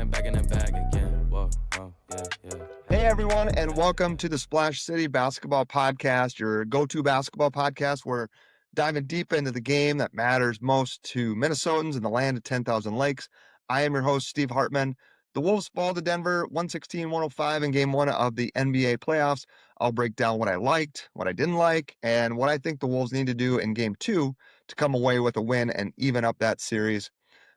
and back in the bag again. Whoa, whoa, yeah, yeah. Hey, everyone, and welcome to the Splash City Basketball Podcast, your go-to basketball podcast. We're diving deep into the game that matters most to Minnesotans in the land of 10,000 lakes. I am your host, Steve Hartman. The Wolves fall to Denver 116-105 in Game 1 of the NBA playoffs. I'll break down what I liked, what I didn't like, and what I think the Wolves need to do in Game 2 to come away with a win and even up that series.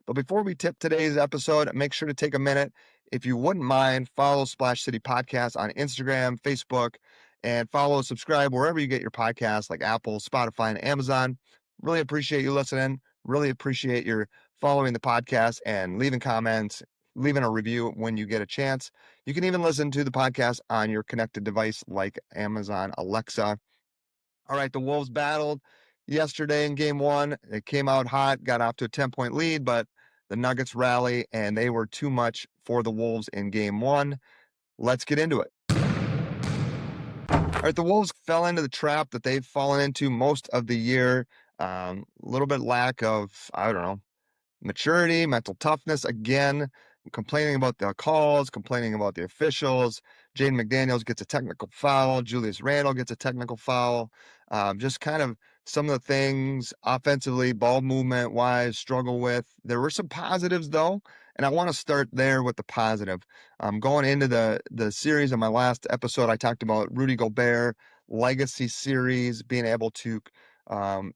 But before we tip today's episode, make sure to take a minute. If you wouldn't mind, follow Splash City Podcast on Instagram, Facebook, and subscribe wherever you get your podcasts like Apple, Spotify, and Amazon. Really appreciate you listening. Really appreciate your following the podcast and leaving comments, leaving a review when you get a chance. You can even listen to the podcast on your connected device like Amazon Alexa. All right, the Wolves battled yesterday in Game 1. It came out hot, got off to a 10-point lead, but the Nuggets rally, and they were too much for the Wolves in Game 1. Let's get into it. All right, the Wolves fell into the trap that they've fallen into most of the year. A little bit lack of, maturity, mental toughness. Again, complaining about the calls, complaining about the officials. Jaden McDaniels gets a technical foul. Julius Randle gets a technical foul. Just kind of some of the things offensively, ball movement wise, struggle with. There were some positives though, and I want to start there with the positive. Going into the series in my last episode, I talked about Rudy Gobert legacy series, being able to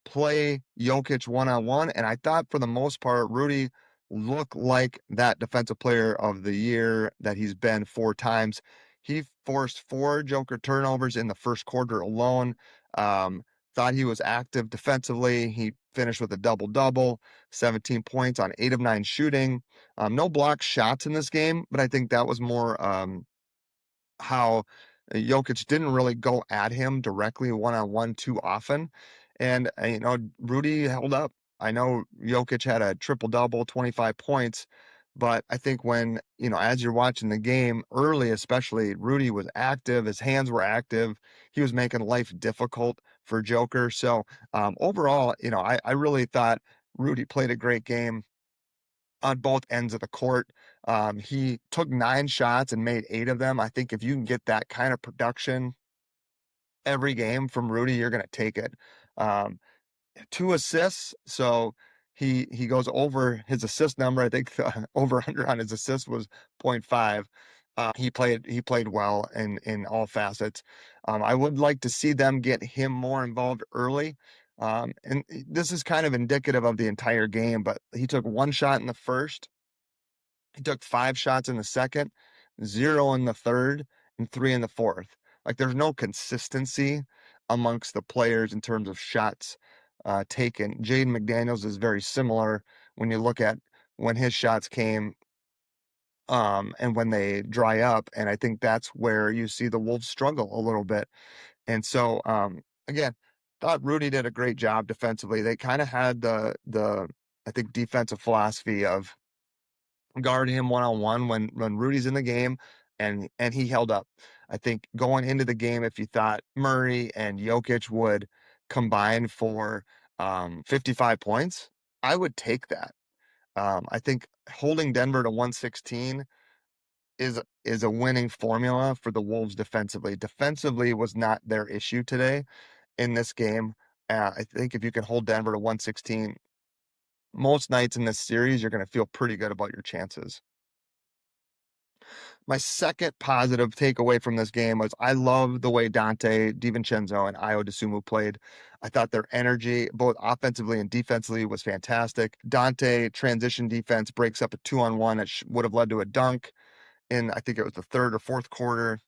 play Jokic one-on-one, and I thought for the most part, Rudy looked like that defensive player of the year that he's been 4 times. He forced 4 Joker turnovers in the first quarter alone. Thought he was active defensively. He finished with a double-double, 17 points on 8 of 9 shooting. No block shots in this game, but I think that was more how Jokic didn't really go at him directly one-on-one too often. And, Rudy held up. I know Jokic had a triple-double, 25 points, but I think when, as you're watching the game early, especially, Rudy was active. His hands were active. He was making life difficult for Joker. So overall, I really thought Rudy played a great game on both ends of the court. He took 9 shots and made 8 of them. I think if you can get that kind of production every game from Rudy, you're going to take it. 2 assists, so he goes over his assist number. I think the over-under on his assist was 0.5. He played well in all facets. I would like to see them get him more involved early. And this is kind of indicative of the entire game, but he took 1 shot in the first. He took 5 shots in the second, 0 in the third, and 3 in the fourth. Like, there's no consistency amongst the players in terms of shots taken. Jaden McDaniels is very similar when you look at when his shots came and when they dry up. And I think that's where you see the Wolves struggle a little bit. And so, again, thought Rudy did a great job defensively. They kind of had the I think defensive philosophy of guard him one-on-one when Rudy's in the game, and he held up. I think going into the game, if you thought Murray and Jokic would combine for 55 points, I would take that. I think holding Denver to 116 is a winning formula for the Wolves defensively. Defensively was not their issue today in this game. I think if you can hold Denver to 116, most nights in this series, you're going to feel pretty good about your chances. My second positive takeaway from this game was I love the way Donte, DiVincenzo, and Dosunmu played. I thought their energy, both offensively and defensively, was fantastic. Donte, transition defense, breaks up a 2-on-1 that would have led to a dunk in, I think it was the third or fourth quarter.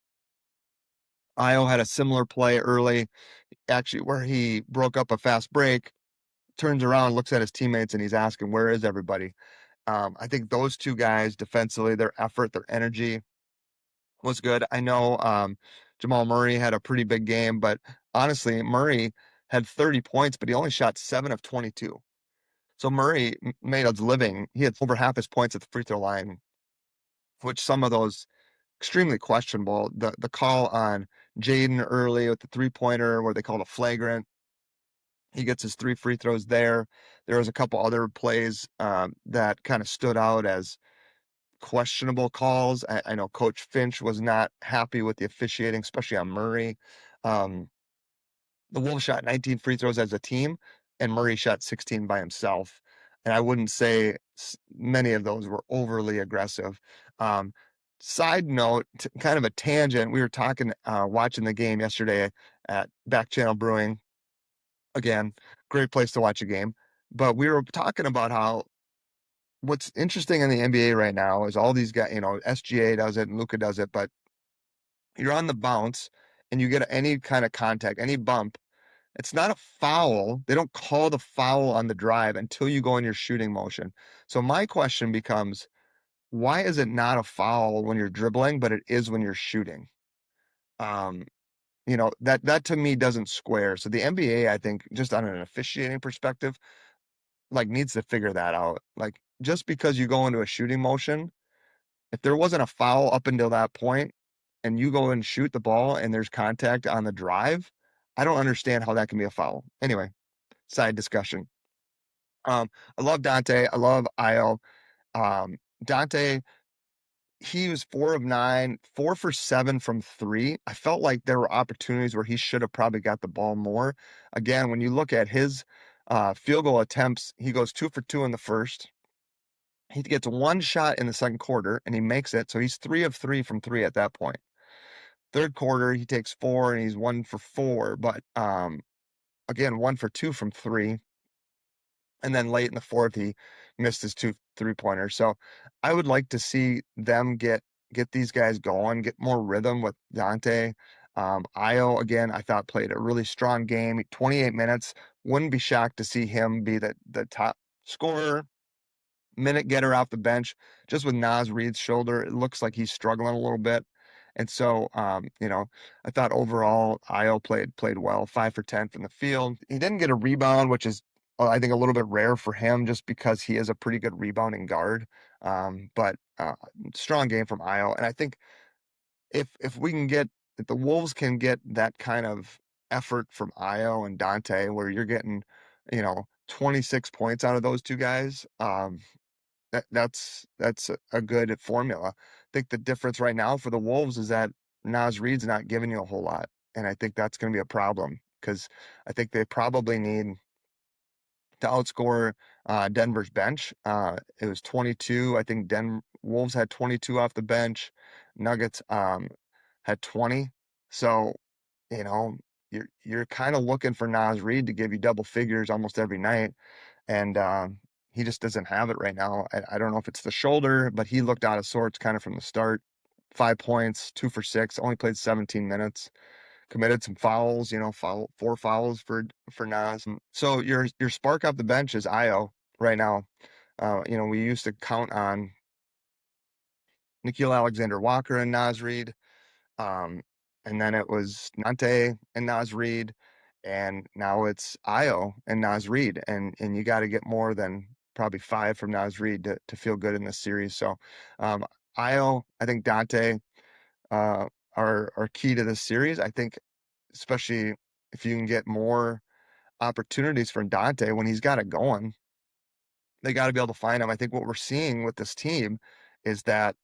Io had a similar play early, actually, where he broke up a fast break, turns around, looks at his teammates, and he's asking, where is everybody? I think those 2 guys defensively, their effort, their energy was good. I know Jamal Murray had a pretty big game, but honestly, Murray had 30 points, but he only shot 7 of 22. So Murray made a living. He had over half his points at the free throw line, which some of those extremely questionable. The call on Jaden early with the 3-pointer where they called a flagrant. He gets his 3 free throws there. There was a couple other plays that kind of stood out as questionable calls. I know Coach Finch was not happy with the officiating, especially on Murray. Um, the Wolves shot 19 free throws as a team, and Murray shot 16 by himself. And I wouldn't say many of those were overly aggressive. Um, Side note, kind of a tangent. We were talking, watching the game yesterday at Back Channel Brewing. Again, great place to watch a game. But we were talking about how what's interesting in the NBA right now is all these guys, SGA does it and Luka does it, but you're on the bounce and you get any kind of contact, any bump. It's not a foul. They don't call the foul on the drive until you go in your shooting motion. So my question becomes, why is it not a foul when you're dribbling, but it is when you're shooting? Um, that to me doesn't square. So the NBA, I think, just on an officiating perspective, like needs to figure that out. Like just because you go into a shooting motion, if there wasn't a foul up until that point and you go and shoot the ball and there's contact on the drive, I don't understand how that can be a foul. Anyway, side discussion. I love Donte. I love Io. Donte, he was 4 of 9, 4 for 7 from three. I felt like there were opportunities where he should have probably got the ball more. Again, when you look at his field goal attempts, he goes 2 for 2 in the first. He gets one shot in the second quarter and he makes it. So he's 3 of 3 from three at that point. Third quarter, he takes four and he's 1 for 4. But again, 1 for 2 from three. And then late in the fourth, he missed his 2 3-pointers. So I would like to see them get these guys going, get more rhythm with Donte. Io, again, I thought played a really strong game. 28 minutes. Wouldn't be shocked to see him be the top scorer, minute getter off the bench. Just with Naz Reid's shoulder, it looks like he's struggling a little bit. And so, I thought overall Io played well, 5 for 10 from the field. He didn't get a rebound, which is I think a little bit rare for him, just because he is a pretty good rebounding guard. But strong game from Io, and I think if the Wolves can get that kind of effort from Io and Donte, where you're getting, 26 points out of those two guys, that's a good formula. I think the difference right now for the Wolves is that Naz Reid's not giving you a whole lot, and I think that's going to be a problem because I think they probably need to outscore Denver's bench. It was 22. I think Wolves had 22 off the bench. Nuggets had 20. So you know you're kind of looking for Naz Reid to give you double figures almost every night, and he just doesn't have it right now. I don't know if it's the shoulder, but he looked out of sorts kind of from the start. 5 points, 2 for 6, only played 17 minutes. Committed some fouls, 4 fouls for Nas. So your spark off the bench is Io right now. We used to count on Nikhil Alexander-Walker and Naz Reid. And then it was Nante and Naz Reid, and now it's Io and Naz Reid, and you got to get more than probably 5 from Naz Reid to feel good in this series. So, Io, I think Donte are key to this series. I think, especially if you can get more opportunities for Donte when he's got it going, they got to be able to find him. I think what we're seeing with this team is that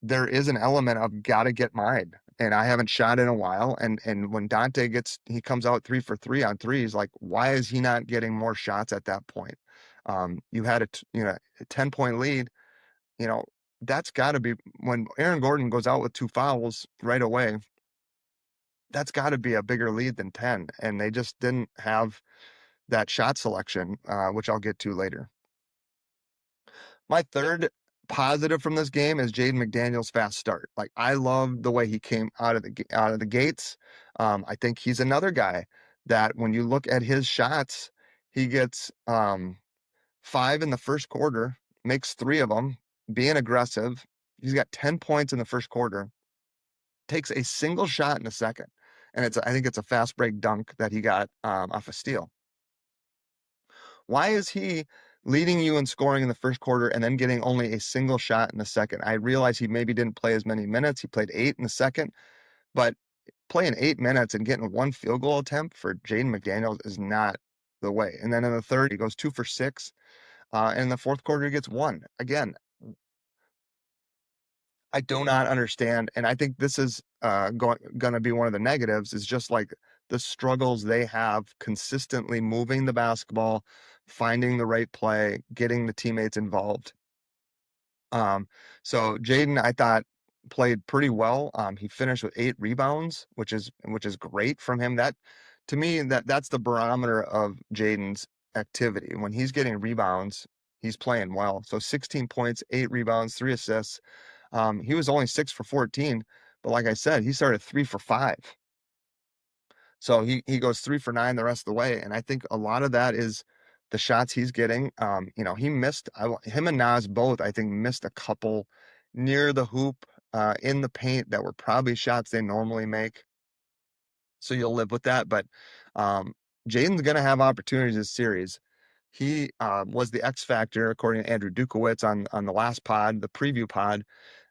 there is an element of gotta get mine. And I haven't shot in a while. And when he comes out 3 for 3 on threes, like, why is he not getting more shots at that point? You had a 10-point lead, you know, that's gotta be when Aaron Gordon goes out with 2 fouls right away, that's gotta be a bigger lead than 10. And they just didn't have that shot selection, which I'll get to later. My third positive from this game is Jaden McDaniels' fast start. Like, I love the way he came out of the gates. I think he's another guy that when you look at his shots, he gets 5 in the first quarter, makes 3 of them, being aggressive. He's got 10 points in the first quarter, takes a single shot in the second, and I think it's a fast break dunk that he got off a steal. Why is he leading you in scoring in the first quarter and then getting only a single shot in the second? I realize he maybe didn't play as many minutes. He played 8 in the second, but playing 8 minutes and getting one field goal attempt for Jaden McDaniels is not the way. And then in the third, he goes 2 for 6. And in the fourth quarter, he gets one. Again, I do not understand, and I think this is gonna be one of the negatives is just like the struggles they have consistently moving the basketball, finding the right play, getting the teammates involved. Um, so Jaden, I thought played pretty well. He finished with 8 rebounds, which is great from him. That to me, that's the barometer of Jaden's activity. When he's getting rebounds, he's playing well. So 16 points, 8 rebounds, 3 assists. He was only 6 for 14, but like I said, he started 3 for 5. So he goes 3 for 9 the rest of the way, and I think a lot of that is the shots he's getting. He missed him and Nas both, I think, missed a couple near the hoop in the paint that were probably shots they normally make. So you'll live with that. But um, Jaden's going to have opportunities this series. He was the X factor, according to Andrew Dukowitz on the last pod, the preview pod.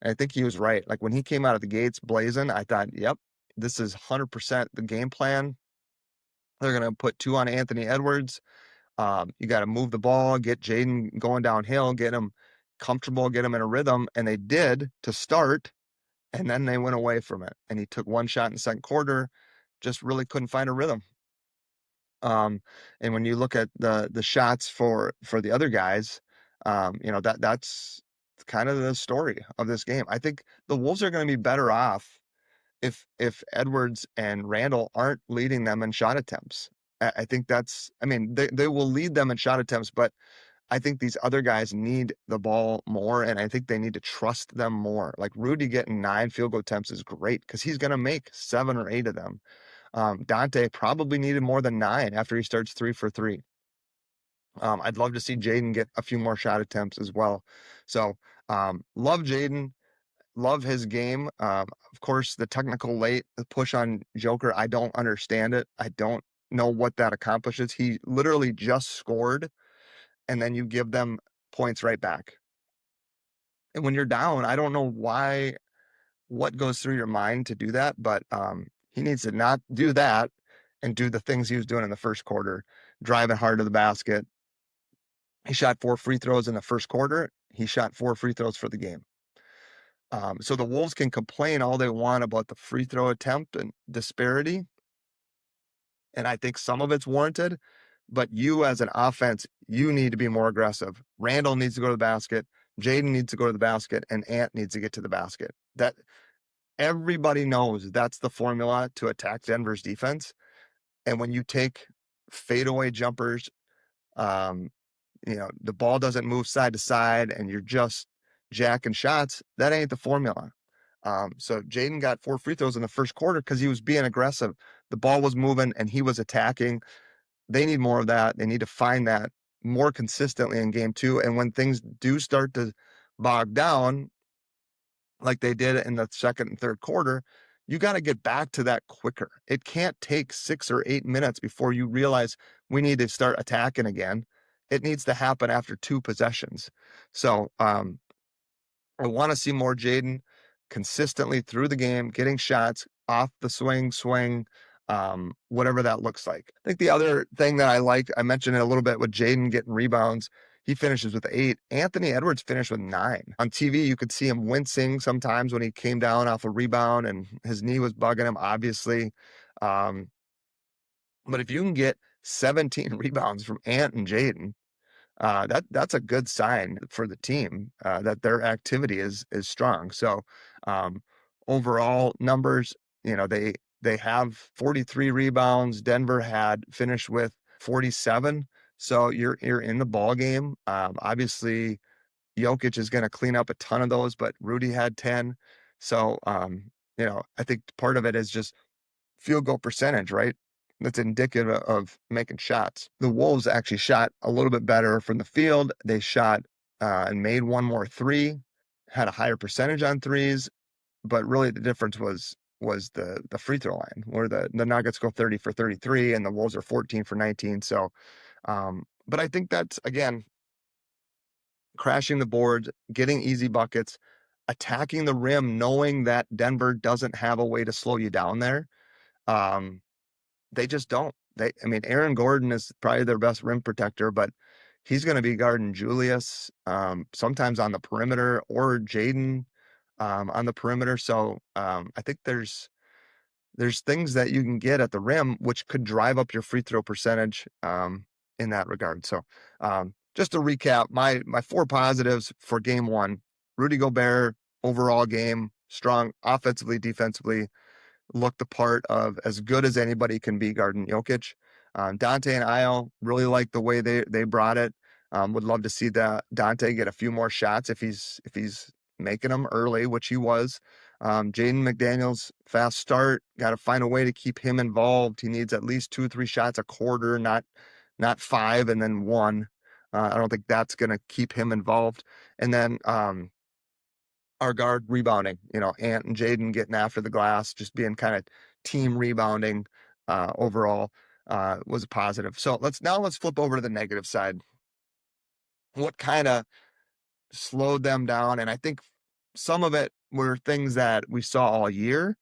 And I think he was right. Like when he came out of the gates blazing, I thought, yep, this is 100% the game plan. They're going to put 2 on Anthony Edwards. You got to move the ball, get Jaden going downhill, get him comfortable, get him in a rhythm. And they did to start. And then they went away from it. And he took 1 shot in the second quarter, just really couldn't find a rhythm. Um, and when you look at the shots for the other guys, that's kind of the story of this game. I think the Wolves are going to be better off if Edwards and Randall aren't leading them in shot attempts. I think I mean, they will lead them in shot attempts, but I think these other guys need the ball more, and I think they need to trust them more. Like Rudy getting 9 field goal attempts is great because he's going to make 7 or 8 of them. Donte probably needed more than 9 after he starts 3 for 3. I'd love to see Jaden get a few more shot attempts as well. So love Jaden, love his game. Of course, the technical late the push on Joker, I don't understand it. I don't know what that accomplishes. He literally just scored, and then you give them points right back. And when you're down, I don't know what goes through your mind to do that, but he needs to not do that and do the things he was doing in the first quarter, driving hard to the basket. He shot 4 free throws in the first quarter. He shot 4 free throws for the game. So the Wolves can complain all they want about the free throw attempt and disparity, and I think some of it's warranted. But you, as an offense, you need to be more aggressive. Randall needs to go to the basket. Jaden needs to go to the basket, and Ant needs to get to the basket. That everybody knows that's the formula to attack Denver's defense. And when you take fadeaway jumpers, um, the ball doesn't move side to side and you're just jacking shots, that ain't the formula. So Jaden got 4 free throws in the first quarter because he was being aggressive. The ball was moving and he was attacking. They need more of that. They need to find that more consistently in game 2. And when things do start to bog down, like they did in the second and third quarter, you got to get back to that quicker. It can't take 6 or 8 minutes before you realize we need to start attacking again. It needs to happen after 2 possessions. So I want to see more Jaden consistently through the game, getting shots off the swing, whatever that looks like. I think the other thing that I like, I mentioned it a little bit with Jaden getting rebounds. He finishes with 8. Anthony Edwards finished with 9. On TV, you could see him wincing sometimes when he came down off a rebound and his knee was bugging him, obviously. Um, but if you can get 17 rebounds from Ant and Jaden, that's a good sign for the team that their activity is strong. So um, overall numbers, they have 43 rebounds. Denver had finished with 47. So you're in the ball game. Obviously, Jokic is going to clean up a ton of those, but Rudy had 10. So I think part of it is just field goal percentage, right? That's indicative of making shots. The Wolves actually shot a little bit better from the field. They shot and made 1 more 3, had a higher percentage on threes, but really the difference was the free throw line, where the Nuggets go 30 for 33 and the Wolves are 14 for 19. So, but I think that's again crashing the boards, getting easy buckets, attacking the rim, knowing that Denver doesn't have a way to slow you down there. Um, They just don't. Aaron Gordon is probably their best rim protector, but he's going to be guarding Julius, sometimes on the perimeter or Jaden. on the perimeter. So I think there's things that you can get at the rim which could drive up your free throw percentage in that regard. So just to recap, my four positives for game one: Rudy Gobert, overall game, strong offensively, defensively, looked the part of as good as anybody can be guarding Jokic. Donte and Io really like the way they brought it. Would love to see that Donte get a few more shots if he's making them early, which he was. Jaden McDaniels, fast start. Got to find a way to keep him involved. He needs at least 2 or 3 shots a quarter, not 5 and then 1. I don't think that's going to keep him involved. And then our guard rebounding, Ant and Jaden getting after the glass, just being kind of team rebounding overall was a positive. So let's flip over to the negative side. What kind of slowed them down? And I think some of it were things that we saw all year.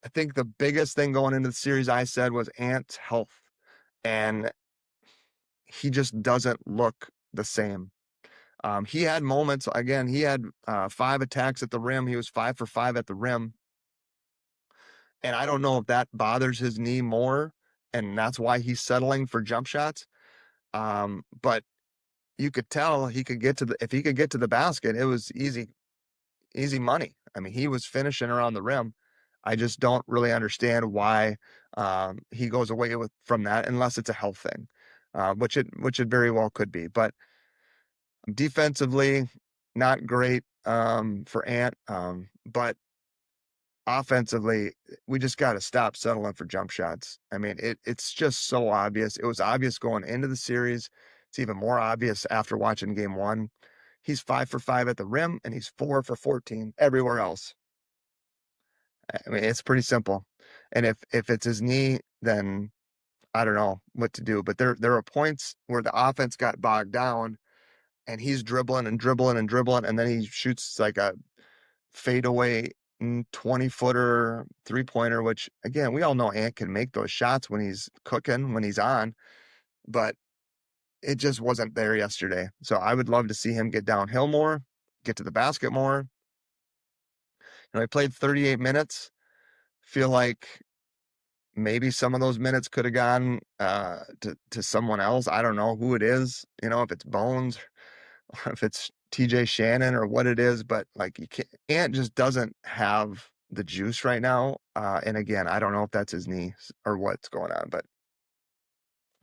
I think the biggest thing going into the series I said was Ant's health. And he just doesn't look the same. He had moments, again, he had 5 attacks at the rim. He was 5 for 5 at the rim. And I don't know if that bothers his knee more, and that's why he's settling for jump shots. But you could tell if he could get to the basket, it was easy money. I mean, he was finishing around the rim. I just don't really understand why he goes away from that unless it's a health thing, which it very well could be. But defensively, not great for Ant, but offensively, we just got to stop settling for jump shots. I mean, it's just so obvious. It was obvious going into the series. It's even more obvious after watching game one. He's 5 for 5 at the rim, and he's 4 for 14 everywhere else. I mean, it's pretty simple. And if it's his knee, then I don't know what to do. But there are points where the offense got bogged down, and he's dribbling and dribbling and dribbling, and then he shoots like a fadeaway 20-footer 3-pointer, which again, we all know Ant can make those shots when he's cooking, when he's on, but it just wasn't there yesterday. So I would love to see him get downhill more, get to the basket more. He played 38 minutes. Feel like maybe some of those minutes could have gone to someone else. I don't know who it is, if it's Bones or if it's TJ Shannon or what it is, but like Ant just doesn't have the juice right now. And again, I don't know if that's his knee or what's going on, but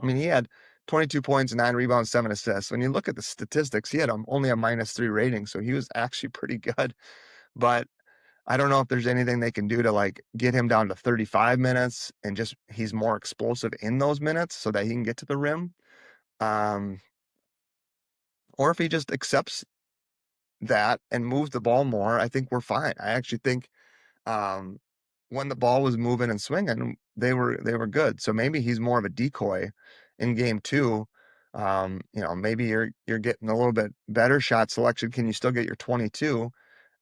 I mean, he had 22 points, 9 rebounds, 7 assists. When you look at the statistics, he had only a -3 rating, so he was actually pretty good. But I don't know if there's anything they can do to like get him down to 35 minutes and just he's more explosive in those minutes so that he can get to the rim. Or if he just accepts that and moves the ball more, I think we're fine. I actually think when the ball was moving and swinging, they were good. So maybe he's more of a decoy in game two. Maybe you're getting a little bit better shot selection. Can you still get your 22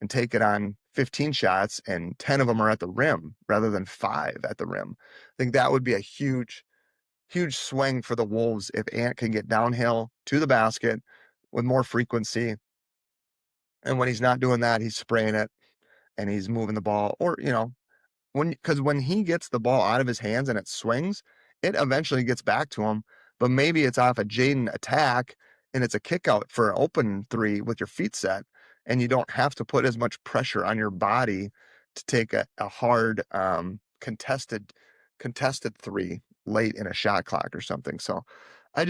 and take it on 15 shots and 10 of them are at the rim rather than 5 at the rim? I think that would be a huge swing for the Wolves if Ant can get downhill to the basket with more frequency. And when he's not doing that, he's spraying it and he's moving the ball, or because when he gets the ball out of his hands and it swings, it eventually gets back to him. But maybe it's off a Jaden attack and it's a kick out for an open 3 with your feet set, and you don't have to put as much pressure on your body to take a hard contested 3 late in a shot clock or something. So I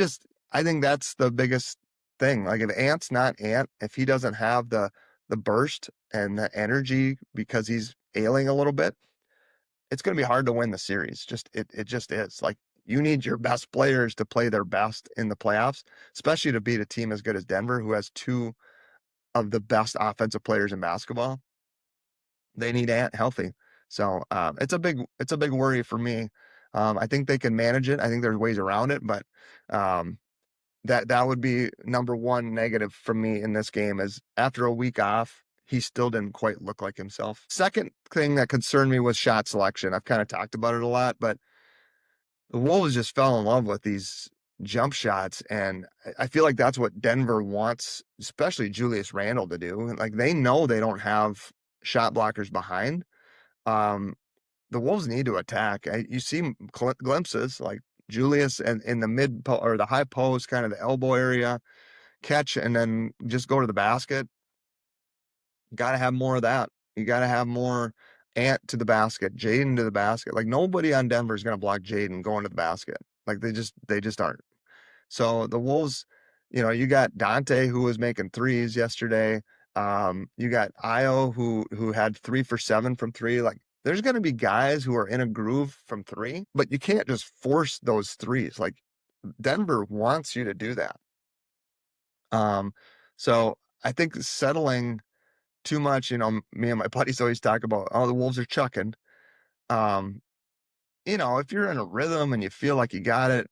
think that's the biggest thing. Like if Ant's not Ant, if he doesn't have the burst and the energy because he's ailing a little bit, it's going to be hard to win the series. It just is. Like you need your best players to play their best in the playoffs, especially to beat a team as good as Denver, who has 2 of the best offensive players in basketball. They need Ant healthy. So it's a big worry for me. I think they can manage it. I think there's ways around it, but that would be number one negative for me in this game is after a week off, he still didn't quite look like himself. Second thing that concerned me was shot selection. I've kind of talked about it a lot, but the Wolves just fell in love with these jump shots. And I feel like that's what Denver wants, especially Julius Randle, to do. Like they know they don't have shot blockers behind. Um, the Wolves need to attack. You see glimpses like Julius and in the or the high post, kind of the elbow area, catch and then just go to the basket. Got to have more of that. You got to have more Ant to the basket, Jaden to the basket. Like nobody on Denver is going to block Jaden going to the basket. Like they just aren't. So the Wolves, you got Donte who was making threes yesterday. You got Io who had 3 for 7 from three. Like there's going to be guys who are in a groove from three, but you can't just force those threes. Like Denver wants you to do that. So I think settling too much, me and my buddies always talk about, oh, the Wolves are chucking. Um, if you're in a rhythm and you feel like you got it,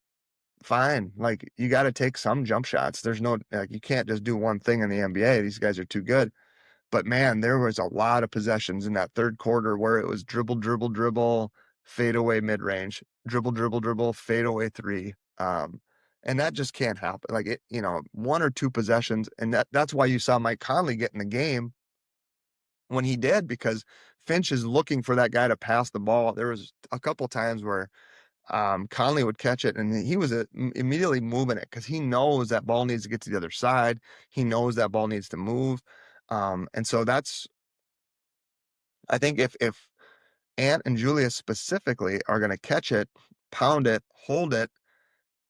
fine. Like you got to take some jump shots. There's no, like, you can't just do one thing in the NBA. These guys are too good. But man, there was a lot of possessions in that third quarter where it was dribble, dribble, dribble, fade away mid range, dribble, dribble, dribble, fade away three. And that just can't happen. Like it, one or two possessions, and that's why you saw Mike Conley get in the game when he did, because Finch is looking for that guy to pass the ball. There was a couple times where Conley would catch it and he was immediately moving it because he knows that ball needs to get to the other side. He knows that ball needs to move. And so I think if Ant and Julius specifically are going to catch it, pound it, hold it,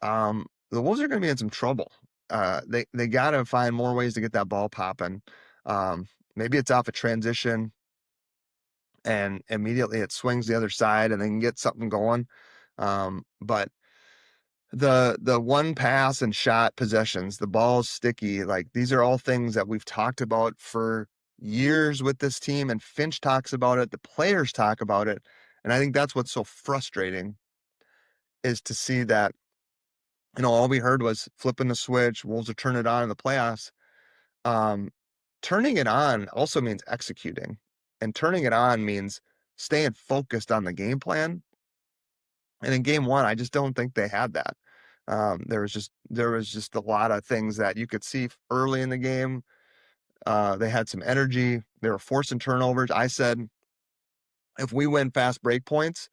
the Wolves are going to be in some trouble. They got to find more ways to get that ball popping. Maybe it's off a transition and immediately it swings the other side and they can get something going. But the one pass and shot possessions, the ball's sticky, like these are all things that we've talked about for years with this team, and Finch talks about it, the players talk about it. And I think that's what's so frustrating is to see that, all we heard was flipping the switch, Wolves are turning it on in the playoffs. Um, Turning it on also means executing, and turning it on means staying focused on the game plan. And in game one, I just don't think they had that. There was just a lot of things that you could see early in the game. They had some energy. They were forcing turnovers. I said, if we win fast break points,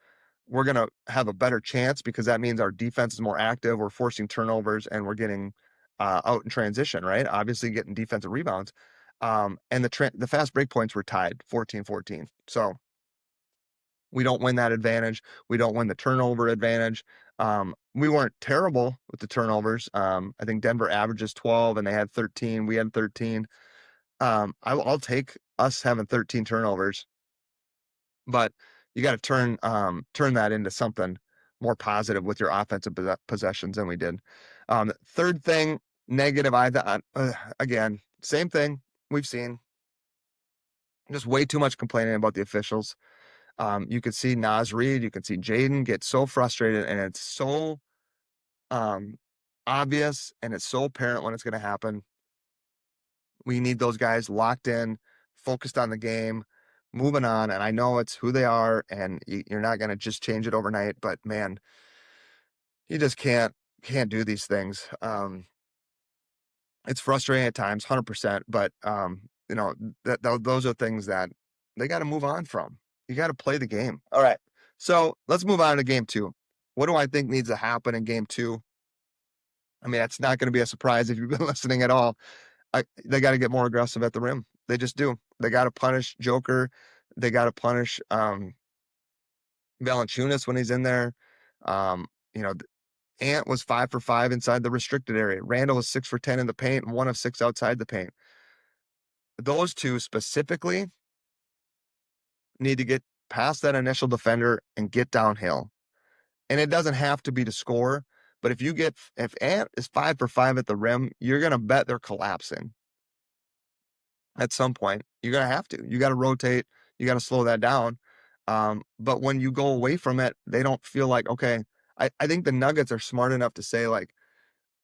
we're going to have a better chance because that means our defense is more active. We're forcing turnovers and we're getting out in transition, right? Obviously getting defensive rebounds. And the fast break points were tied 14-14. So we don't win that advantage. We don't win the turnover advantage. We weren't terrible with the turnovers. I think Denver averages 12 and they had 13. We had 13. I'll take us having 13 turnovers, but you got to turn that into something more positive with your offensive possessions than we did. Third thing, negative, I thought, again, same thing we've seen. Just way too much complaining about the officials. You could see Naz Reid, you could see Jaden get so frustrated, and it's so obvious and it's so apparent when it's going to happen. We need those guys locked in, focused on the game, moving on. And I know it's who they are, and you're not going to just change it overnight. But man, you just can't do these things. It's frustrating at times, 100%. But those are things that they got to move on from. You got to play the game. All right. So let's move on to game two. What do I think needs to happen in game two? I mean, it's not going to be a surprise if you've been listening at all. They got to get more aggressive at the rim. They just do. They got to punish Joker. They got to punish Valanciunas when he's in there. Um, you know, Ant was 5 for 5 inside the restricted area. Randall was 6 for 10 in the paint and 1 of 6 outside the paint. Those two specifically need to get past that initial defender and get downhill. And it doesn't have to be to score, but if Ant is 5 for 5 at the rim, you're gonna bet they're collapsing. At some point, you're gonna have to. You got to rotate. You got to slow that down. But when you go away from it, they don't feel like, okay. I think the Nuggets are smart enough to say, like,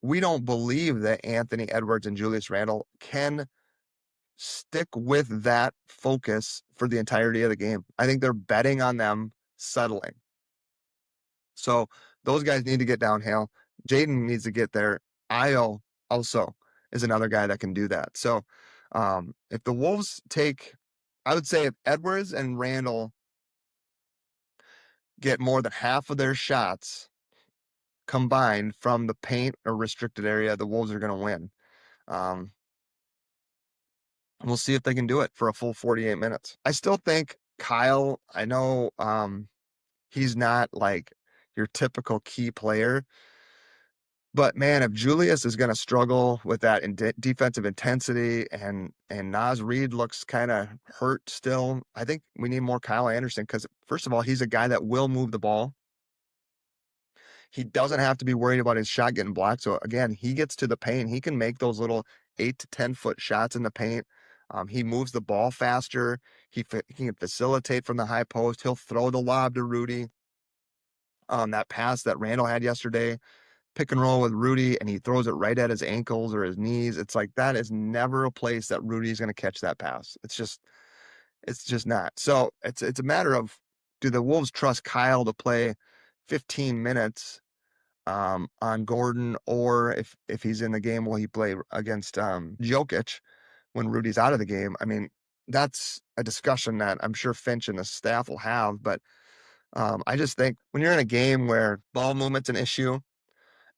we don't believe that Anthony Edwards and Julius Randle can stick with that focus for the entirety of the game. I think they're betting on them settling. So those guys need to get downhill. Jaden needs to get there. Io also is another guy that can do that. So if the Wolves take I would say if Edwards and Randall get more than half of their shots combined from the paint or restricted area, the Wolves are going to win. Um, we'll see if they can do it for a full 48 minutes. I still think Kyle, I know he's not like your typical key player, but man, if Julius is going to struggle with that defensive intensity and Naz Reid looks kind of hurt still, I think we need more Kyle Anderson because first of all, he's a guy that will move the ball. He doesn't have to be worried about his shot getting blocked. So again, he gets to the paint. He can make those little 8 to 10 foot shots in the paint. He moves the ball faster. He can facilitate from the high post. He'll throw the lob to Rudy. That pass that Randall had yesterday, pick and roll with Rudy, and he throws it right at his ankles or his knees. It's like that is never a place that Rudy's going to catch that pass. It's just not. So it's a matter of, do the Wolves trust Kyle to play 15 minutes on Gordon, or if he's in the game, will he play against Jokic when Rudy's out of the game? I mean, that's a discussion that I'm sure Finch and the staff will have, but I just think when you're in a game where ball movement's an issue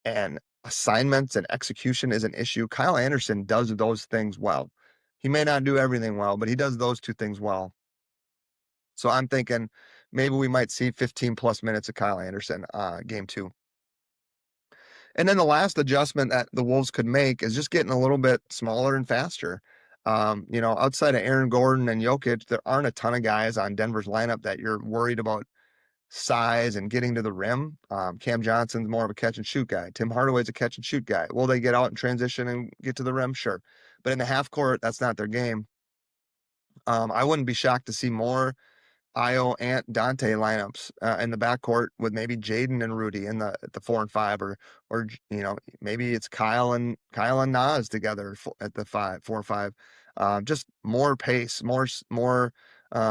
and assignments and execution is an issue, Kyle Anderson does those things well. He may not do everything well, but he does those two things well. So I'm thinking maybe we might see 15 plus minutes of Kyle Anderson game 2. And then the last adjustment that the Wolves could make is just getting a little bit smaller and faster. Outside of Aaron Gordon and Jokic, there aren't a ton of guys on Denver's lineup that you're worried about size and getting to the rim. Cam Johnson's more of a catch and shoot guy. Tim Hardaway's a catch and shoot guy. Will they get out and transition and get to the rim? Sure. But in the half court, that's not their game. I wouldn't be shocked to see more Io and Donte lineups in the backcourt with maybe Jaden and Rudy in the 4 and 5, or maybe it's Kyle and Nas together at the 4 or 5. Just more pace, more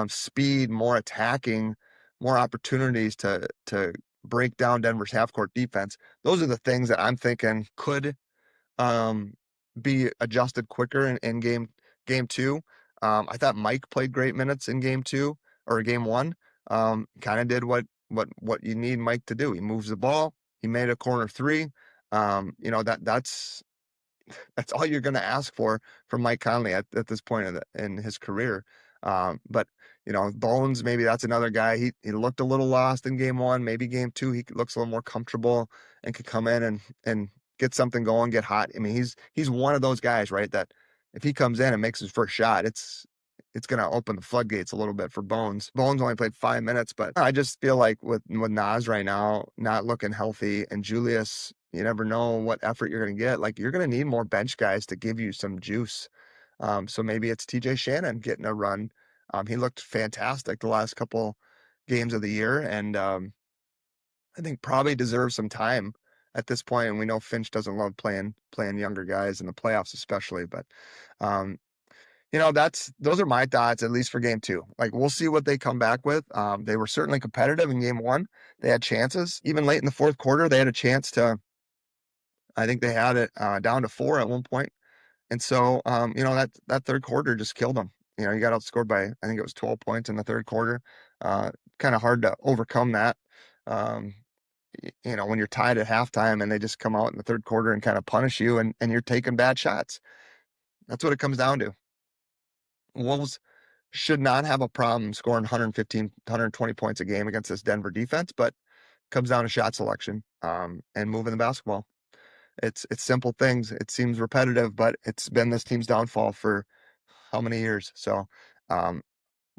speed, more attacking, more opportunities to break down Denver's half court defense. Those are the things that I'm thinking could be adjusted quicker in game 2. I thought Mike played great minutes in game 2 or game 1. Kind of did what you need Mike to do. He moves the ball. He made a corner 3. That's all you're going to ask for from Mike Conley at this point in his career. But Bones, maybe that's another guy. He looked a little lost in game 1. Maybe game 2 he looks a little more comfortable and could come in and get something going, get hot. I mean, he's one of those guys, right? That if he comes in and makes his first shot, it's going to open the floodgates a little bit for Bones. Bones only played 5 minutes, but I just feel like with Nas right now not looking healthy, and Julius, you never know what effort you're going to get. Like, you're going to need more bench guys to give you some juice. So maybe it's TJ Shannon getting a run. He looked fantastic the last couple games of the year, and I think probably deserves some time at this point. And we know Finch doesn't love playing younger guys in the playoffs, especially. But those are my thoughts, at least for game 2. Like, we'll see what they come back with. They were certainly competitive in game 1. They had chances. Even late in the fourth quarter, they had a chance to, I think they had it down to 4 at one point. And so, that third quarter just killed them. You got outscored by, I think it was 12 points in the third quarter. Kind of hard to overcome that. When you're tied at halftime and they just come out in the third quarter and kind of punish you, and you're taking bad shots. That's what it comes down to. Wolves should not have a problem scoring 115, 120 points a game against this Denver defense, but comes down to shot selection and moving the basketball. It's simple things. It seems repetitive, but it's been this team's downfall for how many years? So want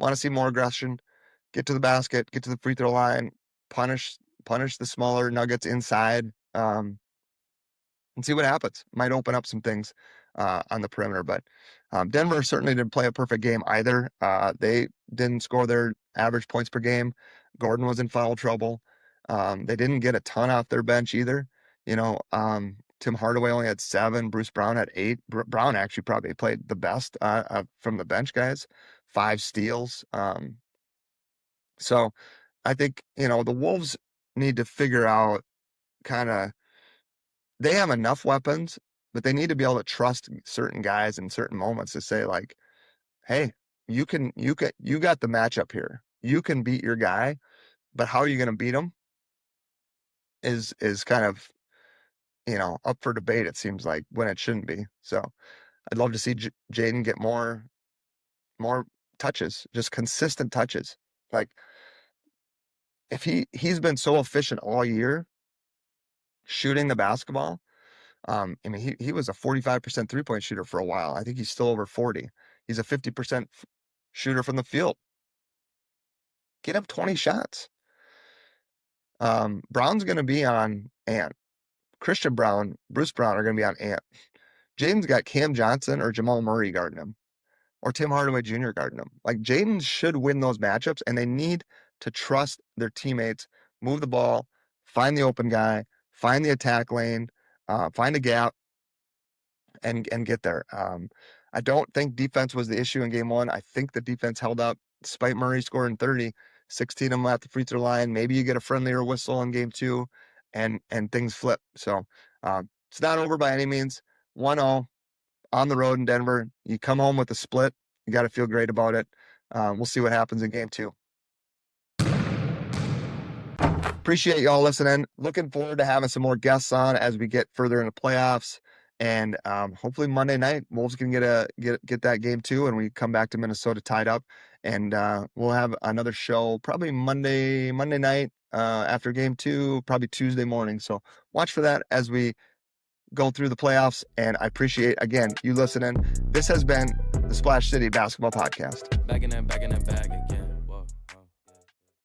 to see more aggression, get to the basket, get to the free throw line, punish the smaller Nuggets inside, and see what happens. Might open up some things on the perimeter, but Denver certainly didn't play a perfect game either. They didn't score their average points per game. Gordon was in foul trouble. They didn't get a ton off their bench either. Tim Hardaway only had 7. Bruce Brown had 8. Brown actually probably played the best from the bench guys. 5 steals. So I think, the Wolves need to figure out they have enough weapons, but they need to be able to trust certain guys in certain moments to say, like, hey, you got the matchup here. You can beat your guy, but how are you going to beat him is kind of, up for debate, it seems like, when it shouldn't be. So I'd love to see Jaden get more touches, just consistent touches. Like, if he's been so efficient all year shooting the basketball. I mean, he was a 45% 3-point shooter for a while. I think he's still over 40. He's a 50% shooter from the field. Get him 20 shots. Brown's going to be on Ant. Christian Brown, Bruce Brown are going to be on Ant. Jaden's got Cam Johnson or Jamal Murray guarding him, or Tim Hardaway Jr. guarding him. Like, Jaden should win those matchups, and they need to trust their teammates, move the ball, find the open guy, find the attack lane, find a gap, and get there. I don't think defense was the issue in game one. I think the defense held up despite Murray scoring 30, 16 of them at the free throw line. Maybe you get a friendlier whistle in game two and things flip. So it's not over by any means. 1-0 on the road in Denver. You come home with a split. You got to feel great about it. We'll see what happens in game two. Appreciate y'all listening. Looking forward to having some more guests on as we get further into playoffs. And hopefully Monday night, Wolves can get that game too, and we come back to Minnesota tied up. And we'll have another show probably Monday night after game two, probably Tuesday morning. So watch for that as we go through the playoffs. And I appreciate, again, you listening. This has been the Splash City Basketball Podcast. Back in that bag again.